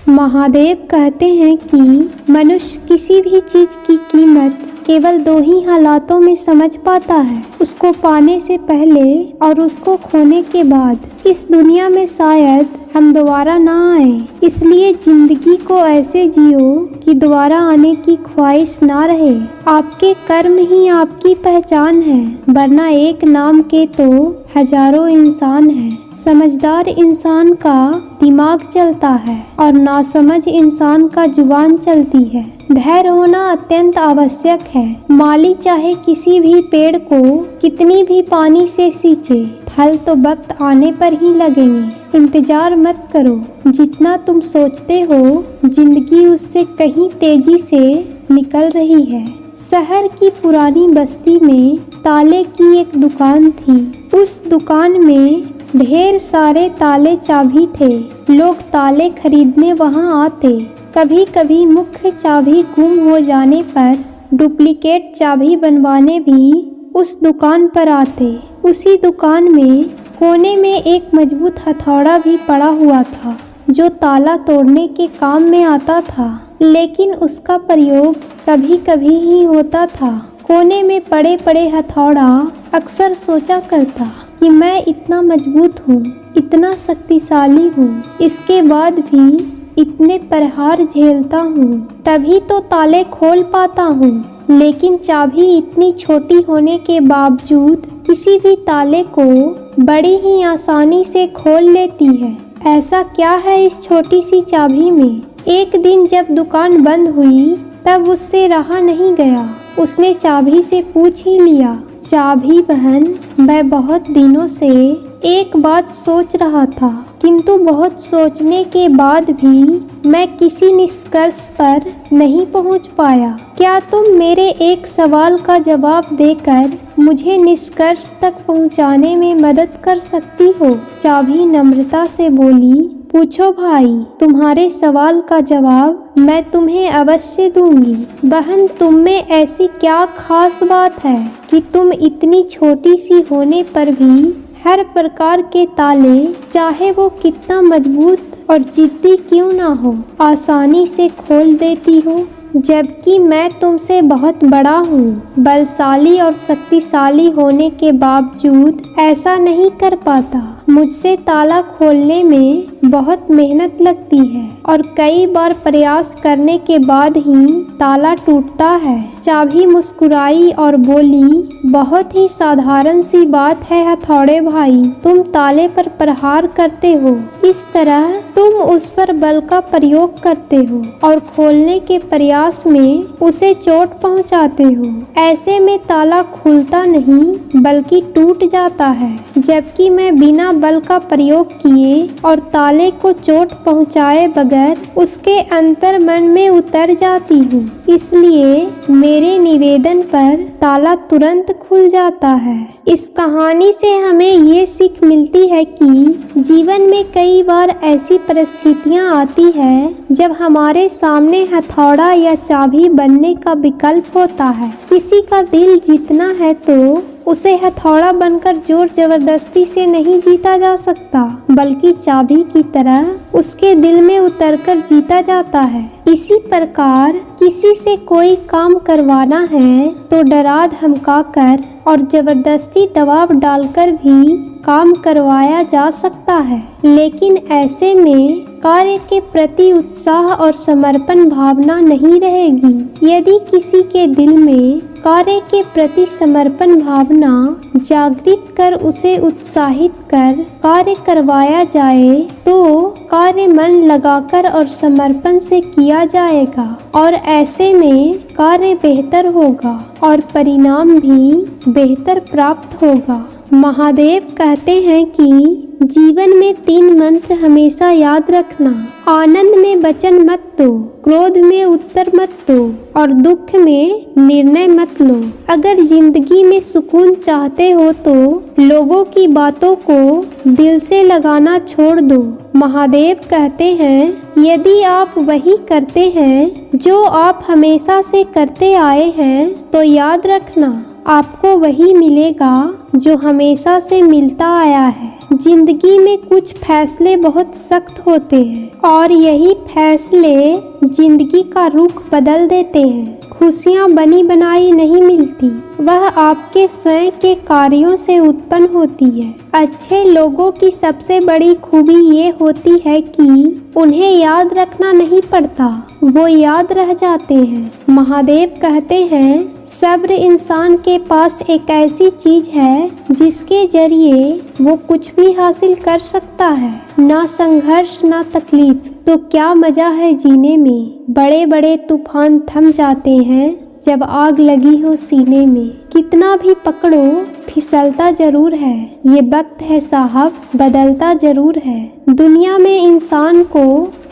महादेव कहते हैं कि मनुष्य किसी भी चीज की कीमत केवल दो ही हालातों में समझ पाता है, उसको पाने से पहले और उसको खोने के बाद। इस दुनिया में शायद हम दोबारा ना आए, इसलिए जिंदगी को ऐसे जियो कि दोबारा आने की ख्वाहिश ना रहे। आपके कर्म ही आपकी पहचान है, वरना एक नाम के तो हजारों इंसान हैं। समझदार इंसान का दिमाग चलता है और नासमझ इंसान का जुबान चलती है। धैर्य होना अत्यंत आवश्यक है। माली चाहे किसी भी पेड़ को कितनी भी पानी से सींचे, फल तो वक्त आने पर ही लगेंगे। इंतजार मत करो, जितना तुम सोचते हो जिंदगी उससे कहीं तेजी से निकल रही है। शहर की पुरानी बस्ती में ताले की एक दुकान थी। उस दुकान में ढेर सारे ताले चाबी थे। लोग ताले खरीदने वहां आते। कभी कभी मुख्य चाबी गुम हो जाने पर डुप्लीकेट चाबी बनवाने भी उस दुकान पर आते। उसी दुकान में कोने में एक मजबूत हथौड़ा भी पड़ा हुआ था, जो ताला तोड़ने के काम में आता था, लेकिन उसका प्रयोग कभी कभी ही होता था। कोने में पड़े पड़े हथौड़ा अक्सर सोचा करता कि मैं इतना मजबूत हूँ, इतना शक्तिशाली हूँ, इसके बाद भी इतने प्रहार झेलता हूँ, तभी तो ताले खोल पाता हूँ। लेकिन चाबी इतनी छोटी होने के बावजूद किसी भी ताले को बड़ी ही आसानी से खोल लेती है। ऐसा क्या है इस छोटी सी चाबी में? एक दिन जब दुकान बंद हुई तब उससे रहा नहीं गया। उसने चाबी से पूछ ही लिया, चाबी बहन, मैं बहुत दिनों से एक बात सोच रहा था, किंतु बहुत सोचने के बाद भी मैं किसी निष्कर्ष पर नहीं पहुंच पाया। क्या तुम मेरे एक सवाल का जवाब देकर मुझे निष्कर्ष तक पहुंचाने में मदद कर सकती हो? चाबी नम्रता से बोली, पूछो भाई, तुम्हारे सवाल का जवाब मैं तुम्हें अवश्य दूंगी। बहन, तुम में ऐसी क्या खास बात है कि तुम इतनी छोटी सी होने पर भी हर प्रकार के ताले, चाहे वो कितना मजबूत और जिद्दी क्यों ना हो, आसानी से खोल देती हो? जबकि मैं तुमसे बहुत बड़ा हूँ, बलशाली और शक्तिशाली होने के बावजूद ऐसा नहीं कर पाता। मुझसे ताला खोलने में बहुत मेहनत लगती है और कई बार प्रयास करने के बाद ही ताला टूटता है। चाबी मुस्कुराई और बोली, बहुत ही साधारण सी बात है हथौड़े भाई, तुम ताले पर प्रहार करते हो, इस तरह तुम उस पर बल का प्रयोग करते हो और खोलने के प्रयास में उसे चोट पहुंचाते हो। ऐसे में ताला खुलता नहीं बल्कि टूट जाता है, जबकि मैं बिना बल का प्रयोग किए और ताले को चोट पहुंचाए बगैर उसके अंतर मन में उतर जाती हूँ। इसलिए मेरे निवेदन पर ताला तुरंत खुल जाता है। इस कहानी से हमें ये सीख मिलती है कि जीवन में कई बार ऐसी परिस्थितियाँ आती है जब हमारे सामने हथौड़ा या चाबी बनने का विकल्प होता है। किसी का दिल जीतना है तो उसे हथौड़ा बनकर जोर जबरदस्ती से नहीं जीता जा सकता, बल्कि चाबी की तरह उसके दिल में उतरकर जीता जाता है। इसी प्रकार किसी से कोई काम करवाना है तो डरा धमका कर और जबरदस्ती दबाव डालकर भी काम करवाया जा सकता है, लेकिन ऐसे में कार्य के प्रति उत्साह और समर्पण भावना नहीं रहेगी। यदि किसी के दिल में कार्य के प्रति समर्पण भावना जागृत कर उसे उत्साहित कर कार्य करवाया जाए तो कार्य मन लगाकर और समर्पण से किया जाएगा और ऐसे में कार्य बेहतर होगा और परिणाम भी बेहतर प्राप्त होगा। महादेव कहते हैं कि जीवन में 3 मंत्र हमेशा याद रखना। आनंद में वचन मत दो, क्रोध में उत्तर मत दो और दुख में निर्णय मत लो। अगर जिंदगी में सुकून चाहते हो तो लोगों की बातों को दिल से लगाना छोड़ दो। महादेव कहते हैं, यदि आप वही करते हैं जो आप हमेशा से करते आए हैं तो याद रखना आपको वही मिलेगा जो हमेशा से मिलता आया है। जिंदगी में कुछ फैसले बहुत सख्त होते हैं और यही फैसले जिंदगी का रुख बदल देते हैं। खुशियाँ बनी बनाई नहीं मिलती, वह आपके स्वयं के कार्यों से उत्पन्न होती है। अच्छे लोगों की सबसे बड़ी खूबी ये होती है कि उन्हें याद रखना नहीं पड़ता, वो याद रह जाते हैं। महादेव कहते हैं, सब्र इंसान के पास एक ऐसी चीज है जिसके जरिए वो कुछ भी हासिल कर सकता है। ना संघर्ष ना तकलीफ, तो क्या मजा है जीने में। बड़े बड़े तूफान थम जाते हैं जब आग लगी हो सीने में। कितना भी पकड़ो फिसलता जरूर है, ये वक्त है साहब बदलता जरूर है। दुनिया में इंसान को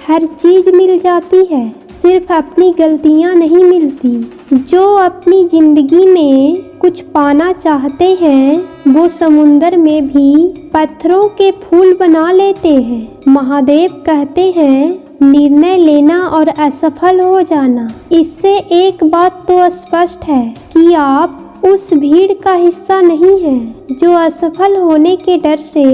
हर चीज मिल जाती है, सिर्फ अपनी गलतियां नहीं मिलती। जो अपनी जिंदगी में कुछ पाना चाहते हैं वो समुंदर में भी पत्थरों के फूल बना लेते हैं। महादेव कहते हैं, निर्णय लेना और असफल हो जाना, इससे एक बात तो स्पष्ट है कि आप उस भीड़ का हिस्सा नहीं हैं जो असफल होने के डर से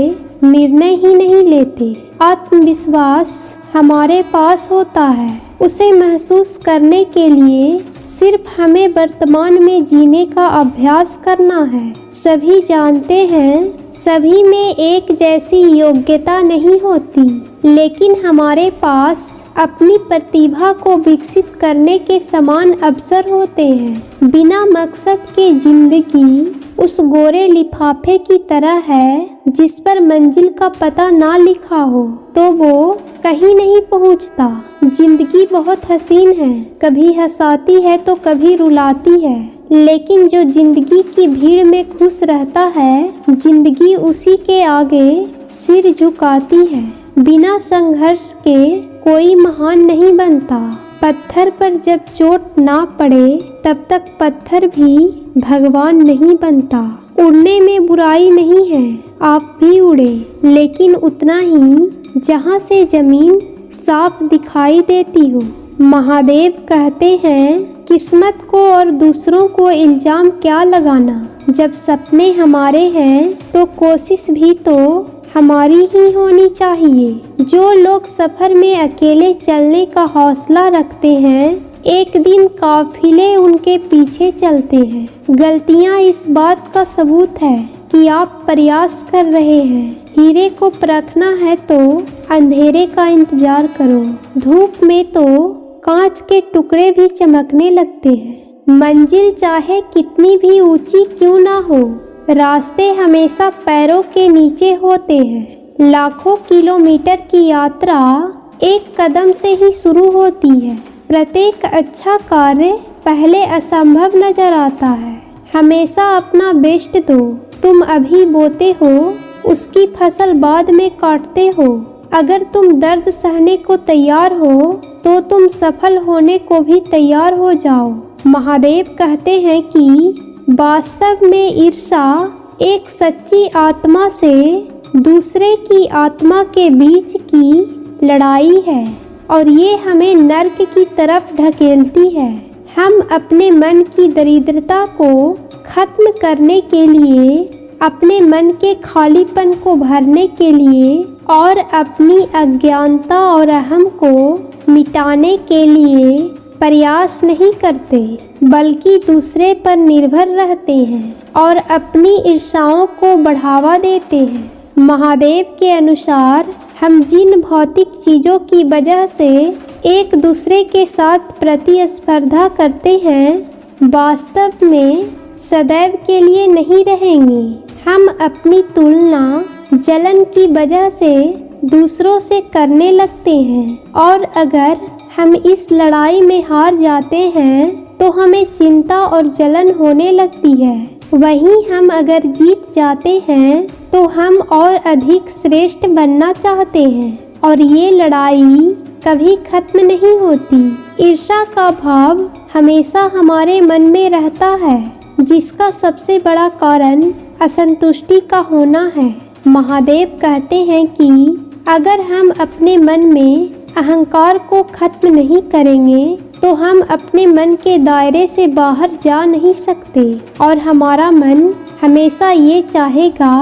निर्णय ही नहीं लेते। आत्मविश्वास हमारे पास होता है, उसे महसूस करने के लिए सिर्फ हमें वर्तमान में जीने का अभ्यास करना है। सभी जानते हैं, सभी में एक जैसी योग्यता नहीं होती, लेकिन हमारे पास अपनी प्रतिभा को विकसित करने के समान अवसर होते हैं। बिना मकसद के जिंदगी उस गोरे लिफाफे की तरह है जिस पर मंजिल का पता ना लिखा हो तो वो कहीं नहीं पहुंचता। जिंदगी बहुत हसीन है, कभी हंसाती है तो कभी रुलाती है, लेकिन जो जिंदगी की भीड़ में खुश रहता है, जिंदगी उसी के आगे सिर झुकाती है। बिना संघर्ष के कोई महान नहीं बनता। पत्थर पर जब चोट ना पड़े तब तक पत्थर भी भगवान नहीं बनता। उड़ने में बुराई नहीं है, आप भी उड़े, लेकिन उतना ही जहाँ से जमीन साफ दिखाई देती हो। महादेव कहते हैं, किस्मत को और दूसरों को इल्जाम क्या लगाना। जब सपने हमारे हैं तो कोशिश भी तो हमारी ही होनी चाहिए। जो लोग सफर में अकेले चलने का हौसला रखते हैं, एक दिन काफिले उनके पीछे चलते हैं। गलतियां इस बात का सबूत है कि आप प्रयास कर रहे हैं। हीरे को परखना है तो अंधेरे का इंतजार करो। धूप में तो कांच के टुकड़े भी चमकने लगते हैं। मंजिल चाहे कितनी भी ऊंची क्यों ना हो, रास्ते हमेशा पैरों के नीचे होते हैं। लाखों किलोमीटर की यात्रा एक कदम से ही शुरू होती है। प्रत्येक अच्छा कार्य पहले असंभव नजर आता है। हमेशा अपना बेस्ट दो। तुम अभी बोते हो, उसकी फसल बाद में काटते हो। अगर तुम दर्द सहने को तैयार हो तो तुम सफल होने को भी तैयार हो जाओ। महादेव कहते हैं कि वास्तव में ईर्ष्या एक सच्ची आत्मा से दूसरे की आत्मा के बीच की लड़ाई है और ये हमें नर्क की तरफ ढकेलती है। हम अपने मन की दरिद्रता को खत्म करने के लिए, अपने मन के खालीपन को भरने के लिए और अपनी अज्ञानता और अहम को मिटाने के लिए प्रयास नहीं करते, बल्कि दूसरे पर निर्भर रहते हैं और अपनी ईर्ष्याओं को बढ़ावा देते हैं। महादेव के अनुसार हम जिन भौतिक चीज़ों की वजह से एक दूसरे के साथ प्रतिस्पर्धा करते हैं, वास्तव में सदैव के लिए नहीं रहेंगे। हम अपनी तुलना जलन की वजह से दूसरों से करने लगते हैं और अगर हम इस लड़ाई में हार जाते हैं तो हमें चिंता और जलन होने लगती है। वहीं हम अगर जीत जाते हैं तो हम और अधिक श्रेष्ठ बनना चाहते हैं और ये लड़ाई कभी खत्म नहीं होती। ईर्ष्या का भाव हमेशा हमारे मन में रहता है, जिसका सबसे बड़ा कारण असंतुष्टि का होना है। महादेव कहते हैं कि अगर हम अपने मन में अहंकार को खत्म नहीं करेंगे तो हम अपने मन के दायरे से बाहर जा नहीं सकते और हमारा मन हमेशा ये चाहेगा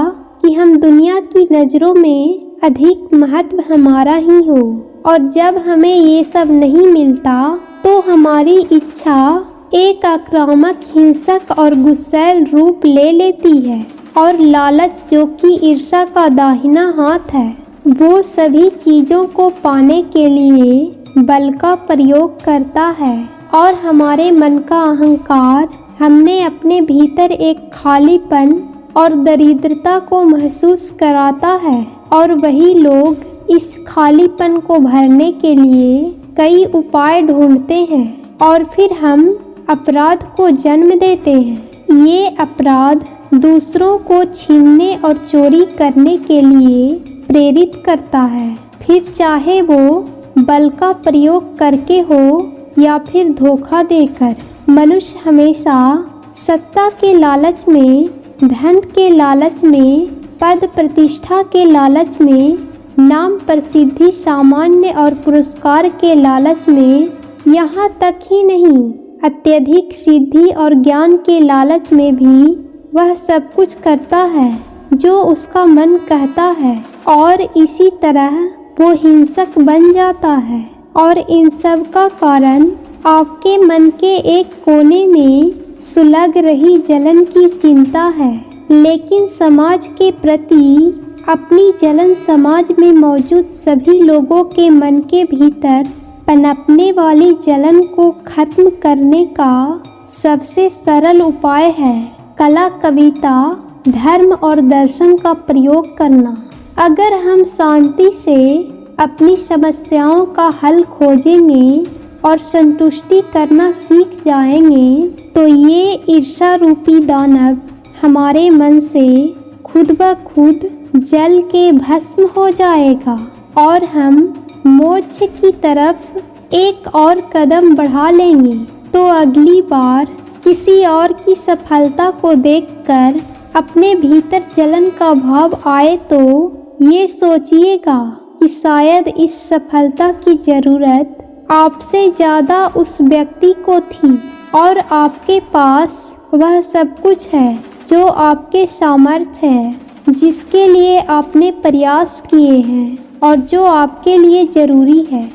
कि हम दुनिया की नज़रों में अधिक महत्व हमारा ही हो। और जब हमें ये सब नहीं मिलता तो हमारी इच्छा एक आक्रामक, हिंसक और गुस्सैल रूप ले लेती है। और लालच, जो कि ईर्ष्या का दाहिना हाथ है, वो सभी चीज़ों को पाने के लिए बल का प्रयोग करता है। और हमारे मन का अहंकार हमने अपने भीतर एक खालीपन और दरिद्रता को महसूस कराता है। और वही लोग इस खालीपन को भरने के लिए कई उपाय ढूंढते हैं और फिर हम अपराध को जन्म देते हैं। ये अपराध दूसरों को छीनने और चोरी करने के लिए प्रेरित करता है, फिर चाहे वो बल का प्रयोग करके हो या फिर धोखा देकर। मनुष्य हमेशा सत्ता के लालच में, धन के लालच में, पद प्रतिष्ठा के लालच में, नाम प्रसिद्धि, सामान्य और पुरस्कार के लालच में, यहाँ तक ही नहीं अत्यधिक सिद्धि और ज्ञान के लालच में भी वह सब कुछ करता है जो उसका मन कहता है। और इसी तरह वो हिंसक बन जाता है। और इन सब का कारण आपके मन के एक कोने में सुलग रही जलन की चिंता है। लेकिन समाज के प्रति अपनी जलन समाज में मौजूद सभी लोगों के मन के भीतर पनपने वाली जलन को खत्म करने का सबसे सरल उपाय है कला, कविता, धर्म और दर्शन का प्रयोग करना। अगर हम शांति से अपनी समस्याओं का हल खोजेंगे और संतुष्टि करना सीख जाएंगे तो ये ईर्ष्या रूपी दानव हमारे मन से खुद ब खुद जल के भस्म हो जाएगा और हम मोक्ष की तरफ एक और कदम बढ़ा लेंगे। तो अगली बार किसी और की सफलता को देखकर अपने भीतर जलन का भाव आए तो ये सोचिएगा कि शायद इस सफलता की ज़रूरत आपसे ज़्यादा उस व्यक्ति को थी और आपके पास वह सब कुछ है जो आपके सामर्थ्य है, जिसके लिए आपने प्रयास किए हैं और जो आपके लिए ज़रूरी है।